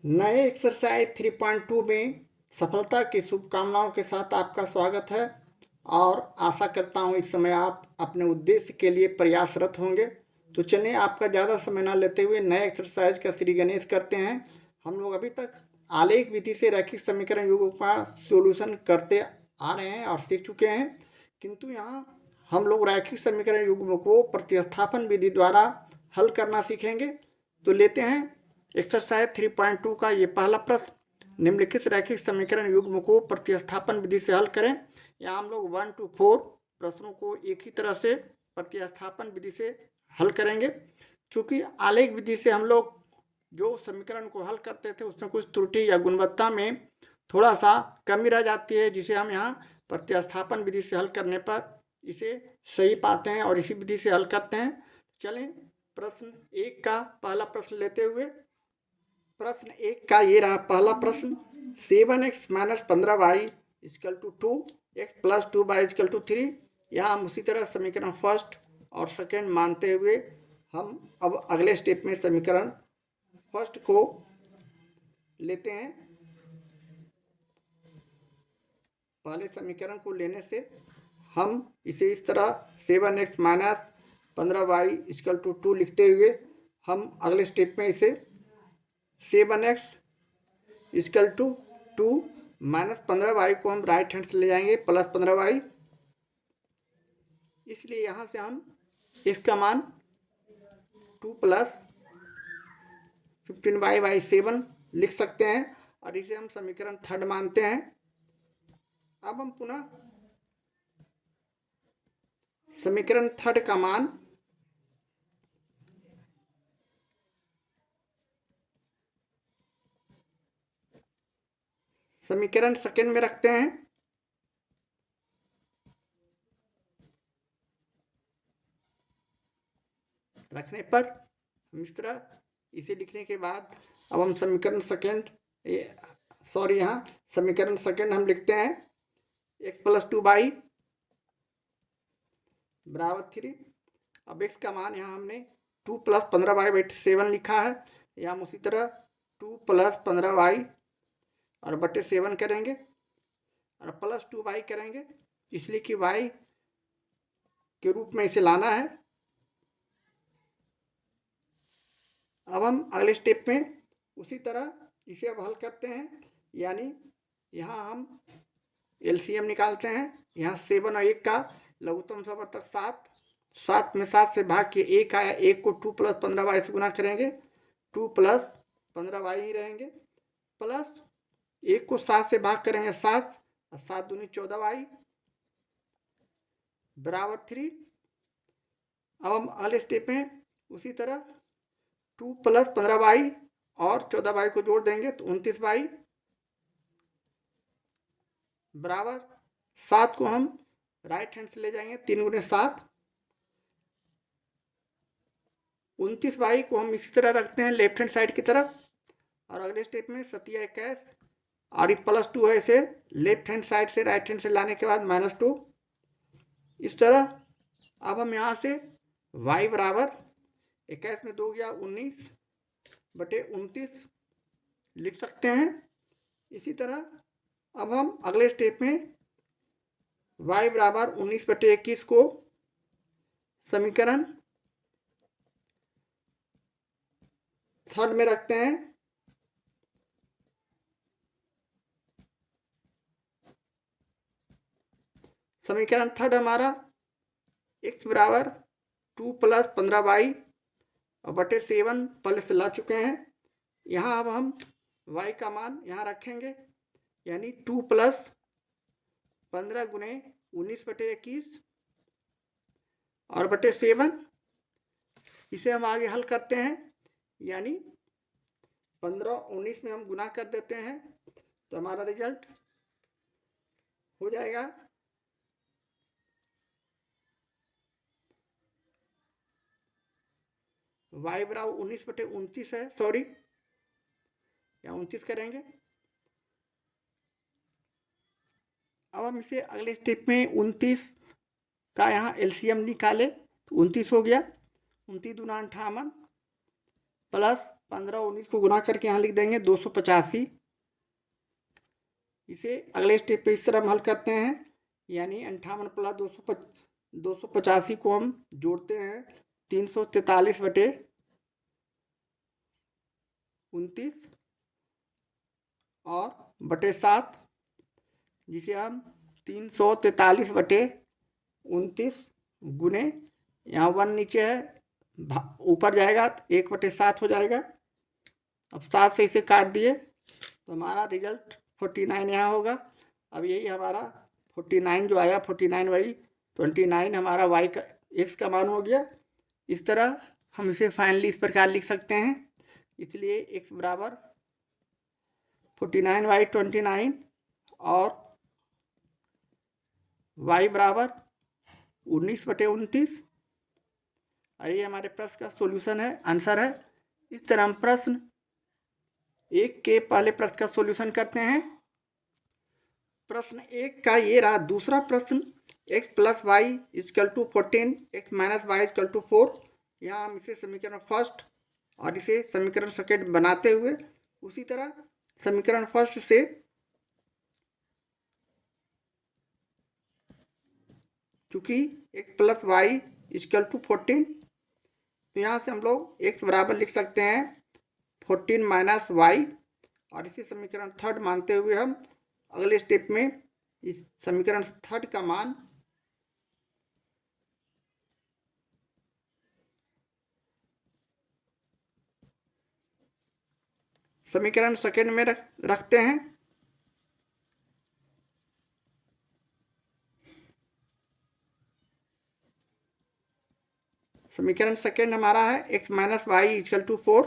नए एक्सरसाइज 3.2 में सफलता की शुभकामनाओं के साथ आपका स्वागत है और आशा करता हूं इस समय आप अपने उद्देश्य के लिए प्रयासरत होंगे। तो चलिए आपका ज़्यादा समय ना लेते हुए नए एक्सरसाइज का श्री गणेश करते हैं। हम लोग अभी तक आलेख विधि से रैखिक समीकरण युग्म का सॉल्यूशन करते आ रहे हैं और सीख चुके हैं, किंतु यहाँ हम लोग रैखिक समीकरण युग्म को प्रतिस्थापन विधि द्वारा हल करना सीखेंगे। तो लेते हैं एक्सरसाइज 3.2 का ये पहला प्रश्न। निम्नलिखित रैखिक समीकरण युग्म को प्रतिस्थापन विधि से हल करें। यहाँ हम लोग 1 to 4 प्रश्नों को एक ही तरह से प्रतिस्थापन विधि से हल करेंगे। चूँकि आलेख विधि से हम लोग जो समीकरण को हल करते थे उसमें कुछ त्रुटि या गुणवत्ता में थोड़ा सा कमी रह जाती है, जिसे हम यहाँ प्रतिस्थापन विधि से हल करने पर इसे सही पाते हैं और इसी विधि से हल करते हैं। चलें प्रश्न एक का पहला प्रश्न लेते हुए, प्रश्न एक का ये रहा पहला प्रश्न। 7x minus 15y equal to 2x plus 2y equal to 3। यहाँ हम उसी तरह समीकरण फर्स्ट और सेकेंड मानते हुए हम अब अगले स्टेप में समीकरण फर्स्ट को लेते हैं। पहले समीकरण को लेने से हम इसे इस तरह 7x minus 15y equal to 2 लिखते हुए हम अगले स्टेप में इसे 7x equal to 2 minus 15y को हम राइट हैंड से ले जाएंगे प्लस 15y। इसलिए यहाँ से हम इसका मान 2 प्लस 15y बाई 7 लिख सकते हैं और इसे हम समीकरण थर्ड मानते हैं। अब हम पुनः समीकरण थर्ड का मान समीकरण सेकेंड में रखते हैं। रखने पर हम इस तरह इसे लिखने के बाद अब हम समीकरण सेकेंड यहाँ समीकरण सेकेंड हम लिखते हैं x प्लस 2y बराबर 3। अब x का मान यहाँ हमने 2 प्लस 15y बटे 7 लिखा है। यहाँ हम उसी तरह 2 प्लस 15y और बटे 7 करेंगे और प्लस 2y करेंगे, इसलिए कि y के रूप में इसे लाना है। अब हम अगले स्टेप में उसी तरह इसे अब हल करते हैं, यानी यहाँ हम एलसीएम निकालते हैं। यहाँ 7 और 1 का लघुत्तम समवर्तक 7, 7 में 7 से भाग के 1 आया, 1 को 2 प्लस 15y से गुना करेंगे, 2 प्लस 15y ही रहेंगे, प्लस 1 को 7 से भाग करेंगे 7 और 7 दूनी 14y बराबर 3। अब हम अगले स्टेप में उसी तरह 2 प्लस 15y और 14y को जोड़ देंगे तो 29y बराबर 7 को हम राइट हैंड से ले जाएंगे, 3 गुने 7, 29y को हम इसी तरह रखते हैं लेफ्ट हैंड साइड की तरफ और अगले स्टेप में 7 और ये प्लस 2 है, इसे लेफ्ट हैंड साइड से राइट हैंड से लाने के बाद -2 इस तरह। अब हम यहाँ से y बराबर 21 में 2 गया 19 बटे 29 लिख सकते हैं। इसी तरह अब हम अगले स्टेप में y बराबर 19 बटे 21 को समीकरण थर्ड में रखते हैं। समीकरण थर्ड हमारा x बराबर 2 प्लस 15y और बटे 7 पहले से ला चुके हैं। यहाँ अब हम y का मान यहाँ रखेंगे, यानी 2 प्लस 15 गुने 19 बटे 21 और बटे 7। इसे हम आगे हल करते हैं, यानी 15 19 में हम गुना कर देते हैं तो हमारा रिजल्ट हो जाएगा y बराबर 19 बटे 29 है, सॉरी यहाँ 29 करेंगे। अब हम इसे अगले स्टेप में 29 का यहाँ एलसीएम निकाले तो 29 हो गया, 29 दूना 58 प्लस 15 19 को गुना करके यहाँ लिख देंगे 285। इसे अगले स्टेप पे इस तरह हम हल करते हैं, यानी 58 प्लस 285 को हम जोड़ते हैं 343/29 और बटे 7, जिसे हम 343/29 गुने, यहाँ 1 नीचे है, ऊपर जाएगा तो 1/7 हो जाएगा। अब 7 से इसे काट दिए तो हमारा रिजल्ट 49 यहाँ होगा। अब यही हमारा 49 जो आया, 49/29 हमारा y का x का मान हो गया। इस तरह हम इसे फाइनली इस प्रकार लिख सकते हैं। इसलिए x बराबर 49/29 और y बराबर 19/29, और ये हमारे प्रश्न का सॉल्यूशन है, आंसर है। इस तरह हम प्रश्न 1 के पहले प्रश्न का सॉल्यूशन करते हैं। प्रश्न 1 का ये रहा। दूसरा प्रश्न x plus y equal to 14, x minus y equal to 4। यहाँ हम इसे समीकरण फर्स्ट और इसे समीकरण सेकेंड बनाते हुए उसी तरह समीकरण फर्स्ट से चूंकि x plus y equal to 14, तो यहाँ से हम लोग x बराबर लिख सकते हैं 14 माइनस वाई, और इसी समीकरण थर्ड मानते हुए हम अगले स्टेप में इस समीकरण थर्ड का मान समीकरण सेकेंड में रखते हैं। समीकरण सेकेंड हमारा है x minus y equal to 4,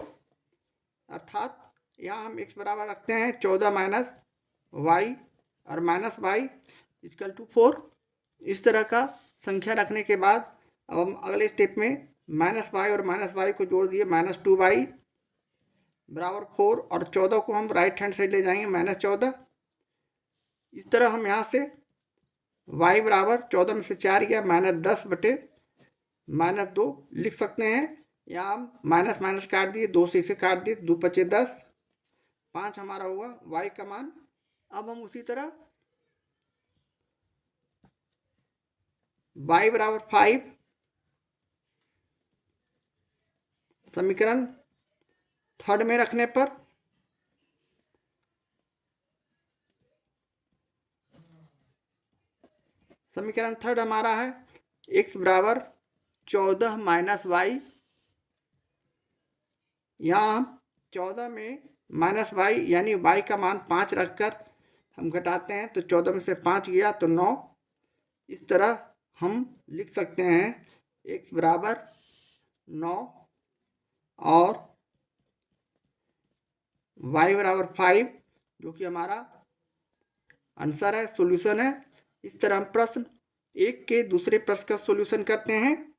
अर्थात यहाँ हम x बराबर रखते हैं 14 माइनस वाई और माइनस वाई इक्वल टू 4। इस तरह का संख्या रखने के बाद अब हम अगले स्टेप में माइनस वाई और माइनस वाई को जोड़ दिए, -2y बराबर 4, और 14 को हम राइट हैंड साइड ले जाएंगे -14। इस तरह हम यहाँ से y बराबर 14 में से 4 गया -10/-2 लिख सकते हैं। यहाँ हम माइनस माइनस काट दिए, 2 से इसे काट दिए, 2 × 5 = 10, 5 हमारा हुआ y का मान। अब हम उसी तरह y बराबर 5 समीकरण थर्ड में रखने पर समीकरण थर्ड हमारा है x बराबर 14 माइनस वाई। यहाँ हम 14 में माइनस वाई यानी y का मान 5 रखकर हम घटाते हैं, तो 14 में से 5 गया तो 9। इस तरह हम लिख सकते हैं x बराबर 9 और y बराबर 5, जो कि हमारा आंसर है, सॉल्यूशन है। इस तरह हम प्रश्न 1 के दूसरे प्रश्न का सॉल्यूशन करते हैं।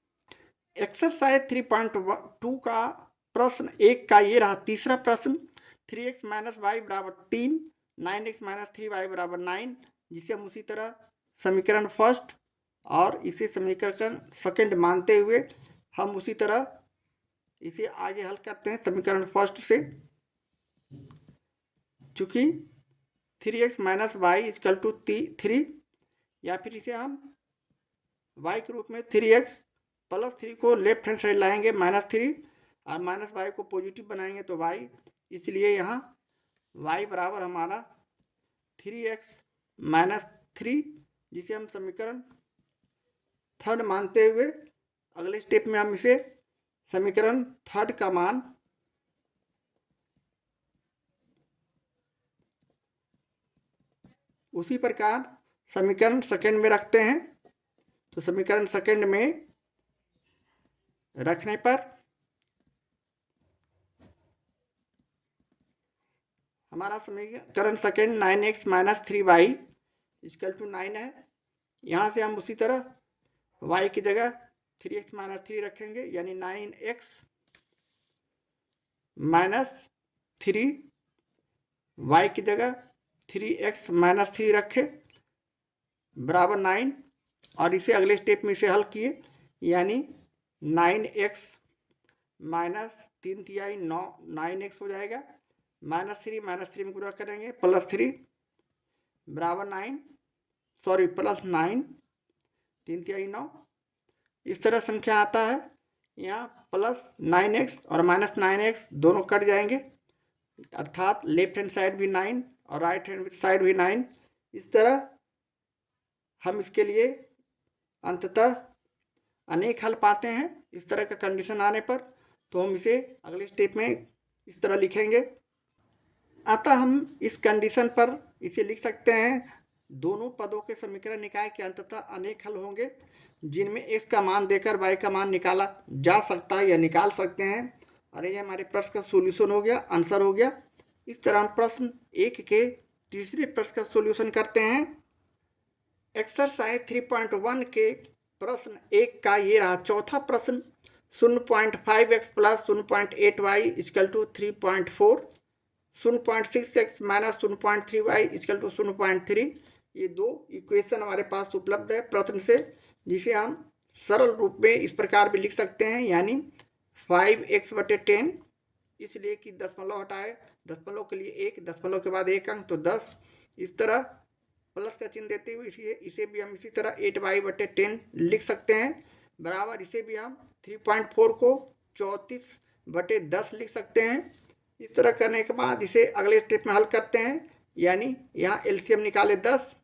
एक्सरसाइज 3.2 का प्रश्न 1 का ये रहा। तीसरा प्रश्न 3x माइनस वाई बराबर 3, 9x माइनस 3y बराबर 9, जिसे हम उसी तरह समीकरण फर्स्ट और इसे समीकरण सेकंड मानते हुए हम उसी तरह इसे आगे हल करते हैं समीकरण फर्स्ट से। चूँकि 3x minus y equal to 3, या फिर इसे हम y के रूप में 3x प्लस 3 को लेफ्ट हैंड साइड लाएंगे -3, और माइनस वाई को पॉजिटिव बनाएंगे तो y, इसलिए यहाँ y बराबर हमारा 3x माइनस 3, जिसे हम समीकरण थर्ड मानते हुए अगले स्टेप में हम इसे समीकरण थर्ड का मान उसी प्रकार समीकरण सेकंड में रखते हैं। तो समीकरण सेकंड में रखने पर हमारा समीकरण second 9x minus 3y equal to 9 है। यहाँ से हम उसी तरह y की जगह 3x माइनस 3 रखेंगे, यानी 9x माइनस 3, y की जगह 3x माइनस 3 रखे बराबर 9, और इसे अगले स्टेप में इसे हल किए, यानी 9x माइनस 3 9 9x हो जाएगा, -3 में गुणा करेंगे, +3 बराबर 9, सॉरी +9, 3 9। इस तरह संख्या आता है। यहाँ +9x और -9x दोनों कट जाएंगे, अर्थात लेफ्ट हैंड साइड भी 9 और राइट हैंड साइड भी 9। इस तरह हम इसके लिए अंततः अनेक हल पाते हैं। इस तरह का कंडीशन आने पर तो हम इसे अगले स्टेप में इस तरह लिखेंगे। अतः हम इस कंडीशन पर इसे लिख सकते हैं, दोनों पदों के समीकरण निकाय के अंततः अनेक हल होंगे जिनमें x का मान देकर y का मान निकाला जा सकता है या निकाल सकते हैं। और ये हमारे प्रश्न का सोल्यूशन हो गया, आंसर हो गया। इस तरह हम प्रश्न 1 के तीसरे प्रश्न का सोल्यूशन करते हैं। एक्सरसाइज 3.1 के प्रश्न 1 का ये रहा चौथा प्रश्न। 0.5x plus 0.8y equal to 3.4, 0.6x minus 0.3y equal to 0.3। ये दो इक्वेशन हमारे पास उपलब्ध है प्रश्न से, जिसे हम सरल रूप में इस प्रकार भी लिख सकते हैं, यानी 5x/10, इसलिए कि दशमलव हटाए, दशमलव के लिए 1, दशमलव के बाद 1 अंक तो 10। इस तरह प्लस का चिन्ह देते हुए इसे भी हम इसी तरह 8y/10 लिख सकते हैं, बराबर इसे भी हम 3.4 को 34/10 लिख सकते हैं। इस तरह करने के बाद इसे अगले स्टेप में हल करते हैं, यानी यहाँ एलसीएम निकाले 10,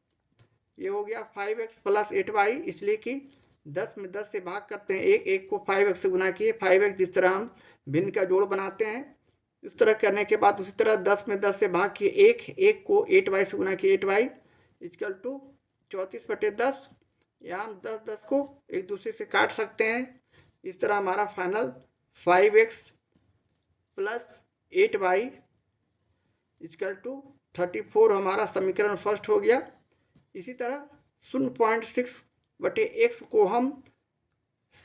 ये हो गया 5x प्लस 8y, इसलिए कि 10 में 10 से भाग करते हैं, एक को 5x से गुना किए, 5x जिस तरह हम भिन्न का जोड़ बनाते हैं। इस तरह करने के बाद उसी तरह 10 में 10 से भाग किए, एक को 8y से गुना किए, 8y इक्वल टू 34/10। यहाँ हम 10 को एक दूसरे से काट सकते हैं। इस तरह हमारा final 5x plus 8y equal to 34 हमारा समीकरण फर्स्ट हो गया। इसी तरह 0.6/x को हम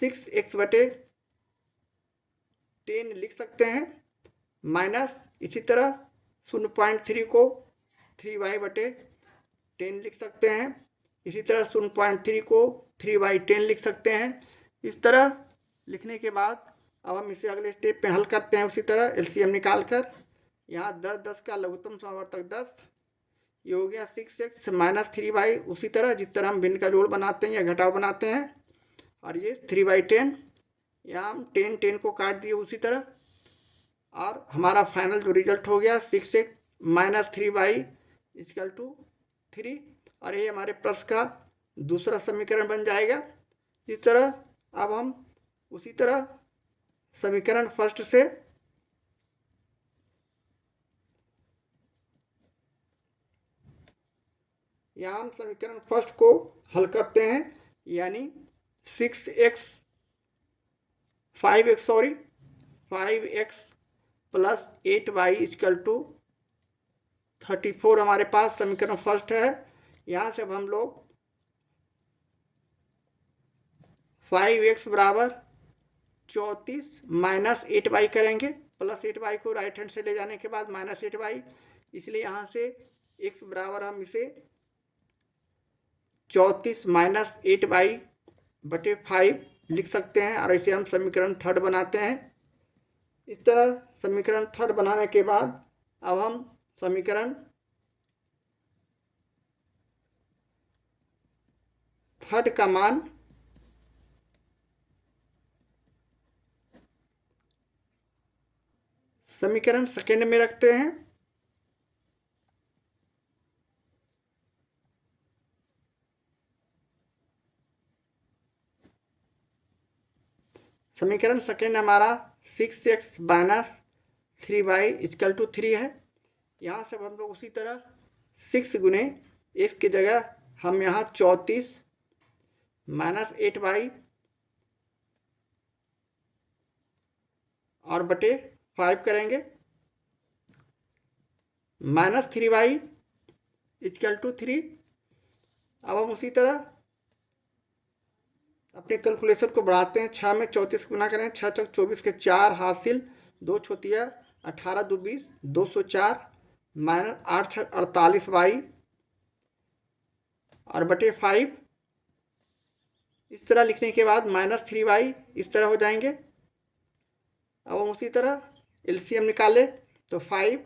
6x/10 लिख सकते हैं, माइनस इसी तरह 0.3 को 3y/10 लिख सकते हैं। इसी तरह 0.3 को 3y/10 लिख सकते हैं। इस तरह लिखने के बाद अब हम इसे अगले स्टेप में हल करते हैं। उसी तरह एलसीएम निकाल कर यहाँ 10 का लघुत्तम समावर्तक 10, ये हो गया 6x माइनस 3y। उसी तरह जिस तरह हम भिन्न का जोड़ बनाते हैं या घटाव बनाते हैं, और ये 3/10, यहाँ हम 10 को काट दिए उसी तरह, और हमारा फाइनल जो रिजल्ट हो गया 6x minus 3y equal to 3, और ये हमारे प्रश्न का दूसरा समीकरण बन जाएगा। इस तरह अब हम उसी तरह समीकरण फर्स्ट से यहाँ हम समीकरण फर्स्ट को हल करते हैं, यानी 5x plus 8y equal to 34 हमारे पास समीकरण फर्स्ट है। यहाँ से अब हम लोग 5x बराबर 34 माइनस 8y करेंगे, प्लस 8y को राइट हैंड से ले जाने के बाद माइनस 8y, इसलिए यहाँ से x बराबर हम इसे 34 माइनस 8y/5 लिख सकते हैं, और इसे हम समीकरण थर्ड बनाते हैं। इस तरह समीकरण थर्ड बनाने के बाद अब हम समीकरण थर्ड का मान समीकरण सेकेंड में रखते हैं। समीकरण सेकेंड हमारा 6x minus 3y equal to 3 है। यहाँ से हम लोग उसी तरह 6 गुने x की जगह हम यहाँ 34 माइनस 8y और बटे 5 करेंगे, माइनस 3y इक्वल टू 3। अब हम उसी तरह अपने कैलकुलेशन को बढ़ाते हैं, 6 में 34 गुना करें, 6 चौक 24 के 4 हासिल, 2 छोतिया 18 2 20, 204 माइनस 8 6 48y और बटे 5। इस तरह लिखने के बाद माइनस 3y इस तरह हो जाएंगे। अब हम उसी तरह एलसीएम निकाले तो 5,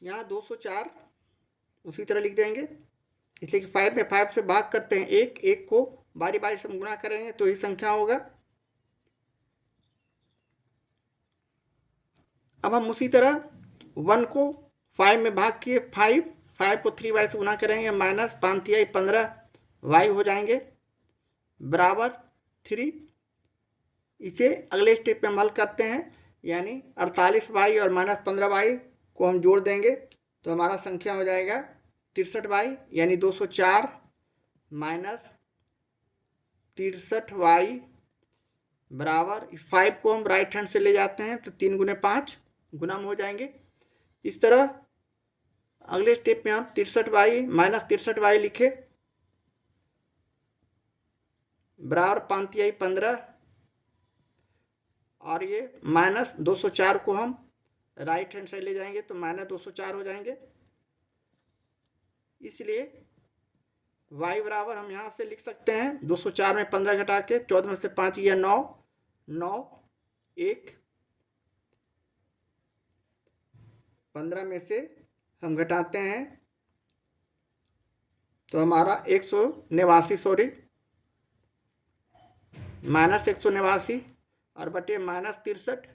यहाँ 204 उसी तरह लिख देंगे, इसलिए कि 5 में 5 से भाग करते हैं, एक एक को बारी बारी से गुणा करेंगे तो ये संख्या होगा। अब हम उसी तरह 1 को 5 में भाग किए, 5 को 3 वाई से गुना करेंगे, माइनस 5 तिहाई 15 वाई हो जाएंगे बराबर 3। इसे अगले स्टेप में हम हल करते हैं, यानी 48 वाई और माइनस 15 वाई को हम जोड़ देंगे तो हमारा संख्या हो जाएगा 63 वाई, यानी 204 माइनस 63 वाई बराबर 5 को हम राइट हैंड से ले जाते हैं तो 3 गुने 5 गुना में हो जाएंगे। इस तरह अगले स्टेप में हम 63 वाई माइनस 63 वाई लिखे बराबर 5 तिहाई 15, और ये माइनस 204 को हम राइट हैंड साइड ले जाएंगे तो माइनस 204 हो जाएंगे। इसलिए y बराबर हम यहाँ से लिख सकते हैं 204 में 15 घटा के 14 में से 5 या 9, 1 15 में से हम घटाते हैं तो हमारा 189, सॉरी माइनस 189 और बटे माइनस 63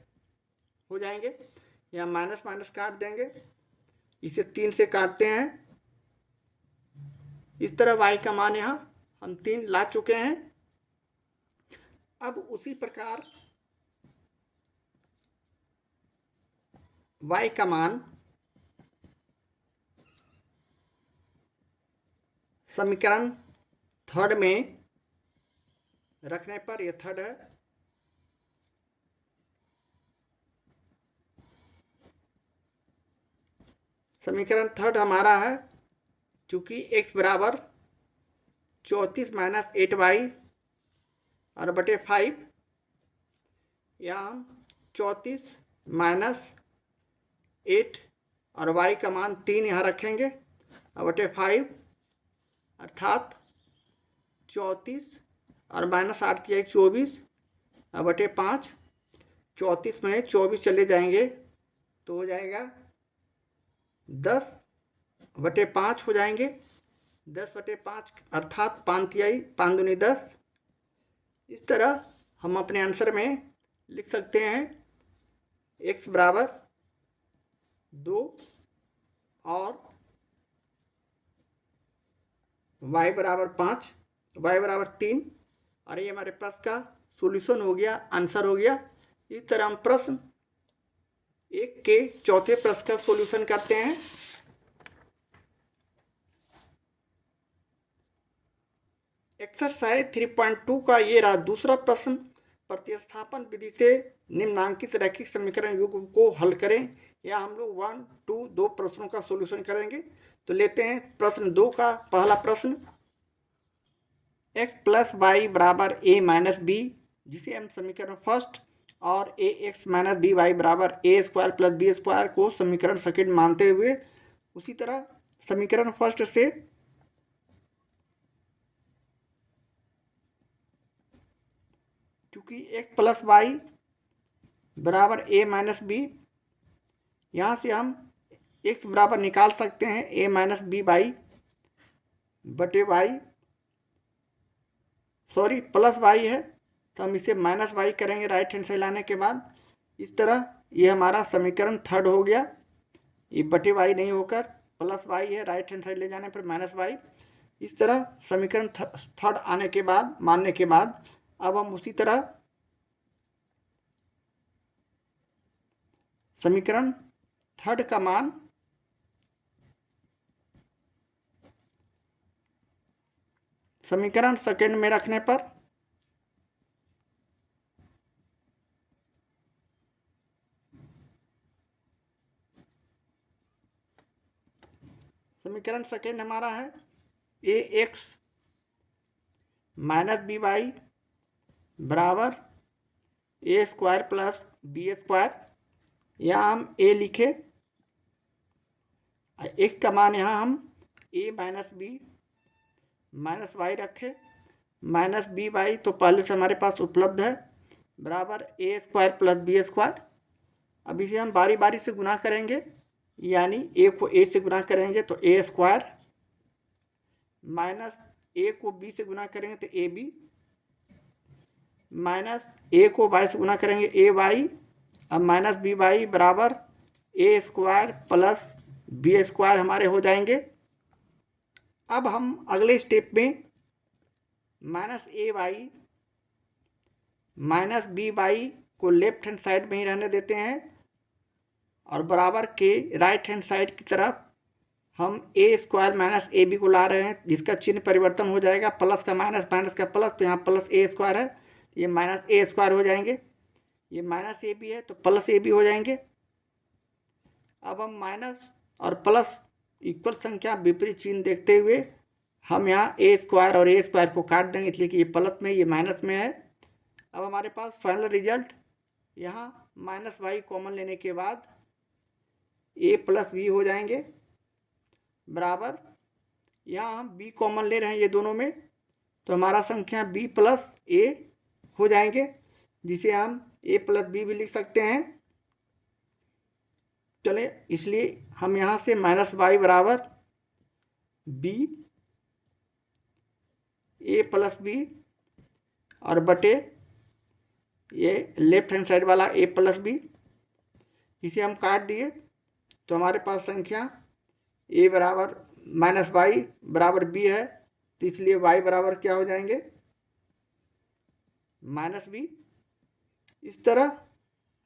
हो जाएंगे। या माइनस माइनस काट देंगे, इसे 3 से काटते हैं। इस तरह y का मान यहाँ हम 3 ला चुके हैं। अब उसी प्रकार y का मान समीकरण थर्ड में रखने पर, यह थर्ड है, समीकरण थर्ड हमारा है, चूंकि x बराबर 34 माइनस 8y और बटे 5, यहाँ हम 34 माइनस 8 और y का मान 3 यहाँ रखेंगे और बटे 5, अर्थात 34 और माइनस 8 तिहाई 24 और बटे 5, 34 में 24 चले जाएंगे तो हो जाएगा 10 बटे 5 हो जाएंगे, 10 बटे 5 अर्थात 5 तिहाई 5 दूनी 10। इस तरह हम अपने आंसर में लिख सकते हैं x बराबर 2 और y बराबर 5, y बराबर 3, और ये हमारे प्रश्न का सॉल्यूशन हो गया, आंसर हो गया। इस तरह हम प्रश्न 1 के चौथे प्रश्न का सॉल्यूशन करते हैं। एक्सरसाइज 3.2 का ये रहा दूसरा प्रश्न। प्रतिस्थापन विधि से निम्नांकित रैखिक समीकरण युग्म को हल करें। या हम लोग 1, 2 दो प्रश्नों का सॉल्यूशन करेंगे। तो लेते हैं प्रश्न 2 का पहला प्रश्न, x प्लस वाई बराबर a माइनस बी, जिसे हम समीकरण फर्स्ट, और ए एक्स माइनस बी वाई बराबर ए स्क्वायर प्लस बी स्क्वायर को समीकरण सेकेंड मानते हुए, उसी तरह समीकरण फर्स्ट से चूंकि x प्लस वाई बराबर a माइनस बी, यहाँ से हम x बराबर निकाल सकते हैं a माइनस बी वाई बटे वाई, सॉरी प्लस वाई है तो हम इसे माइनस वाई करेंगे राइट हैंड से लाने के बाद। इस तरह ये हमारा समीकरण थर्ड हो गया, ये बटे वाई नहीं होकर प्लस वाई है, राइट हैंड साइड ले जाने पर माइनस वाई। इस तरह समीकरण थर्ड आने के बाद, मानने के बाद, अब हम उसी तरह समीकरण थर्ड का मान समीकरण सेकेंड में रखने पर समीकरण सेकेंड हमारा है ए एक्स माइनस बी वाई बराबर ए स्क्वायर प्लस बी स्क्वायर। यहाँ हम ए लिखे, एक्स का मान यहाँ हम ए माइनस बी माइनस वाई रखे, माइनस बी वाई तो पहले से हमारे पास उपलब्ध है, बराबर ए स्क्वायर प्लस बी स्क्वायर। अब इसे हम बारी बारी से गुना करेंगे, यानी ए को ए से गुना करेंगे तो ए स्क्वायर, माइनस ए को बी से गुना करेंगे तो ए बी, माइनस ए को वाई से गुना करेंगे ए वाई, अब माइनस बी वाई बराबर ए स्क्वायर प्लस बी स्क्वायर हमारे हो जाएंगे। अब हम अगले स्टेप में माइनस ए वाई माइनस बी वाई को लेफ्ट हैंड साइड में ही रहने देते हैं और बराबर के राइट हैंड साइड की तरफ हम ए स्क्वायर माइनस ए बी को ला रहे हैं, जिसका चिन्ह परिवर्तन हो जाएगा, प्लस का माइनस माइनस का प्लस, तो यहाँ प्लस ए स्क्वायर है, ये माइनस ए स्क्वायर हो जाएंगे, ये माइनस ए बी है तो प्लस ए बी हो जाएंगे। अब हम माइनस और प्लस इक्वल संख्या विपरीत चिन्ह देखते हुए हम यहाँ ए स्क्वायर और ए स्क्वायर को काट देंगे, इसलिए कि ये प्लस में ये माइनस में है। अब हमारे पास फाइनल रिजल्ट यहाँ माइनस वाई कॉमन लेने के बाद ए प्लस बी हो जाएंगे, बराबर यहाँ हम बी कॉमन ले रहे हैं ये दोनों में, तो हमारा संख्या बी प्लस ए हो जाएंगे, जिसे हम ए प्लस बी भी लिख सकते हैं। चले, इसलिए हम यहाँ से माइनस वाई बराबर बी ए प्लस बी और बटे ये लेफ्ट हैंड साइड वाला ए प्लस बी, इसे हम काट दिए तो हमारे पास संख्या ए बराबर माइनस वाई बराबर बी है, तो इसलिए वाई बराबर क्या हो जाएंगे, माइनस बी। इस तरह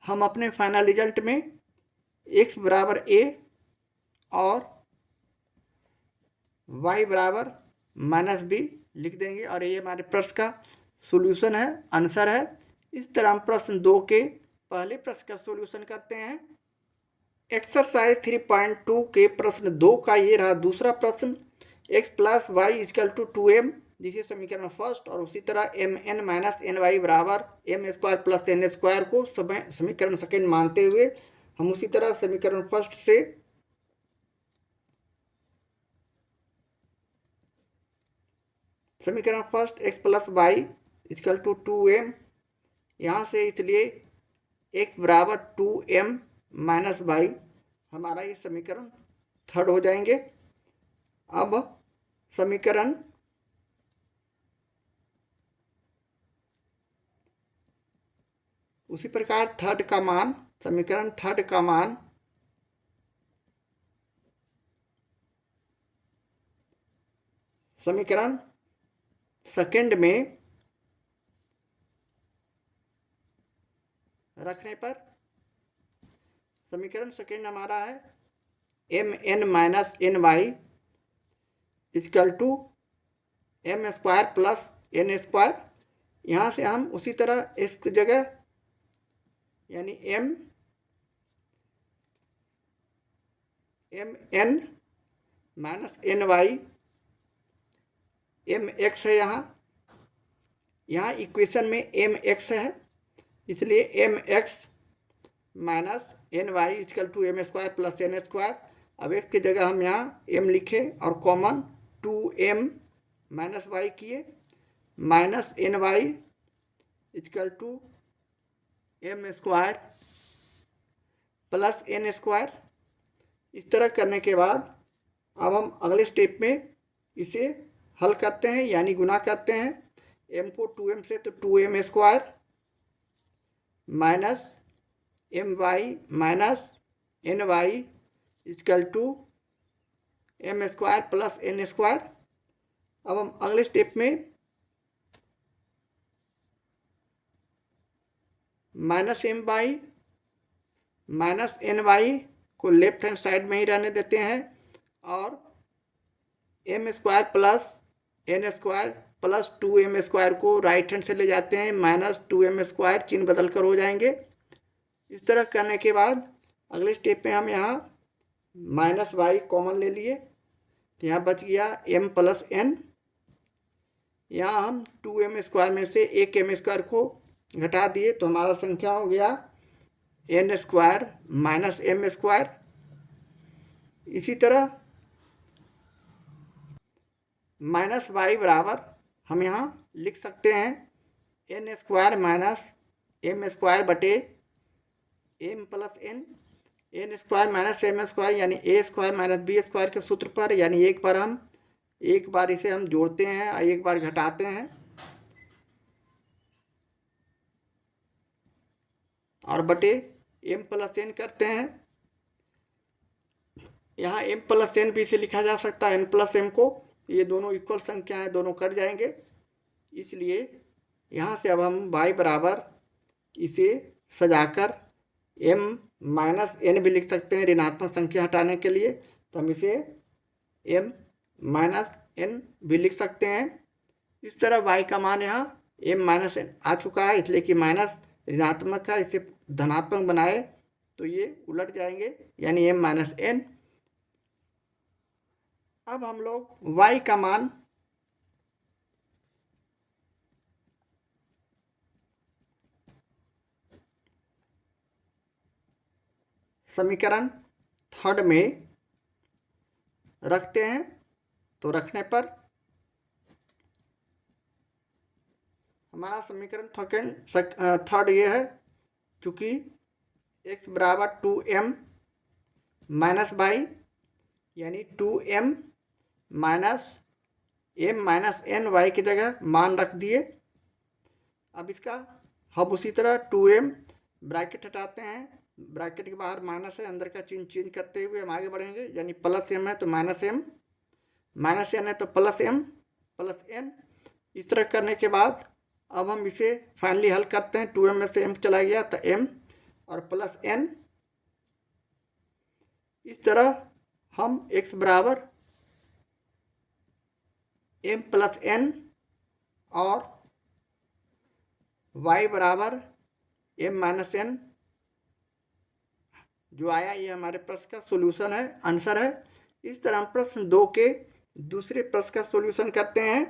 हम अपने फाइनल रिजल्ट में एक्स बराबर ए और वाई बराबर माइनस बी लिख देंगे और ये हमारे प्रश्न का सॉल्यूशन है, आंसर है। इस तरह हम प्रश्न 2 के पहले प्रश्न का सॉल्यूशन करते हैं। एक्सरसाइज 3.2 के प्रश्न 2 का ये रहा दूसरा प्रश्न, x plus y equal to 2m, जिसे समीकरण फर्स्ट, और उसी तरह m n minus n y बराबर m square plus N square को समीकरण सेकेंड मानते हुए हम उसी तरह समीकरण फर्स्ट से समीकरण first x plus y equal to 2m, यहाँ से इसलिए x बराबर 2m माइनस वाई हमारा ये समीकरण थर्ड हो जाएंगे। अब समीकरण उसी प्रकार थर्ड का मान, समीकरण थर्ड का मान समीकरण सेकंड में रखने पर समीकरण सेकंड हमारा है m n minus n y equal to m square plus N square. यहाँ से हम उसी तरह इस जगह यानी m n minus n y m x है, यहाँ इक्वेशन में एम एक्स है, इसलिए m x minus n y equal to m square plus N square. अब एक्स की जगह हम यहाँ एम लिखे और कॉमन 2m माइनस वाई किए, minus n y equal to m square plus N square. इस तरह करने के बाद अब हम अगले स्टेप में इसे हल करते हैं, यानी गुना करते हैं। m को 2m से तो 2m square minus m y minus n y equal to m square plus N square. अब हम अगले स्टेप में minus m y minus n y को लेफ्ट हैंड साइड में ही रहने देते हैं और m square plus N square plus 2m square को राइट हैंड से ले जाते हैं, माइनस 2m स्क्वायर चिन्ह बदल कर हो जाएंगे। इस तरह करने के बाद अगले स्टेप में हम यहाँ माइनस वाई कॉमन ले लिए, तो यहाँ बच गया m प्लस एन। यहाँ हम 2m स्क्वायर में से एक m स्क्वायर को घटा दिए तो हमारा संख्या हो गया n square minus m square. इसी तरह माइनस वाई बराबर हम यहाँ लिख सकते हैं n square minus M square बटे M plus N square minus M square यानी A square minus B square के सूत्र पर, यानी एक बार इसे हम जोड़ते हैं और एक बार घटाते हैं और बटे एम प्लस एन करते हैं। यहाँ एम प्लस एन भी इसे लिखा जा सकता है एन प्लस एम को, ये दोनों इक्वल संख्या हैं, दोनों कट जाएंगे, इसलिए यहाँ से अब हम y बराबर इसे सजाकर m माइनस एन भी लिख सकते हैं ऋणात्मक संख्या हटाने के लिए, तो हम इसे m माइनस एन भी लिख सकते हैं। इस तरह y का मान यहाँ m माइनस एन आ चुका है, इसलिए कि माइनस ऋणात्मक है, इसे धनात्मक बनाए तो ये उलट जाएंगे, यानी m माइनस एन। अब हम लोग y का मान समीकरण थर्ड में रखते हैं, तो रखने पर हमारा समीकरण थर्ड ये है, चूँकि x बराबर 2m माइनस बाई यानी 2m minus m minus n y की जगह मान रख दिए। अब इसका हम उसी तरह 2m ब्रैकेट हटाते हैं, ब्रैकेट के बाहर माइनस है, अंदर का चिन्ह चेंज करते हुए हम आगे बढ़ेंगे, यानी प्लस m है तो माइनस m, माइनस n है तो प्लस m प्लस n। इस तरह करने के बाद अब हम इसे फाइनली हल करते हैं, 2m में से m चला गया तो m और प्लस n। इस तरह हम x बराबर m प्लस n और y बराबर m माइनस n जो आया, ये हमारे प्रश्न का सोल्यूशन है, आंसर है। इस तरह हम प्रश्न 2 के दूसरे प्रश्न का सोल्यूशन करते हैं।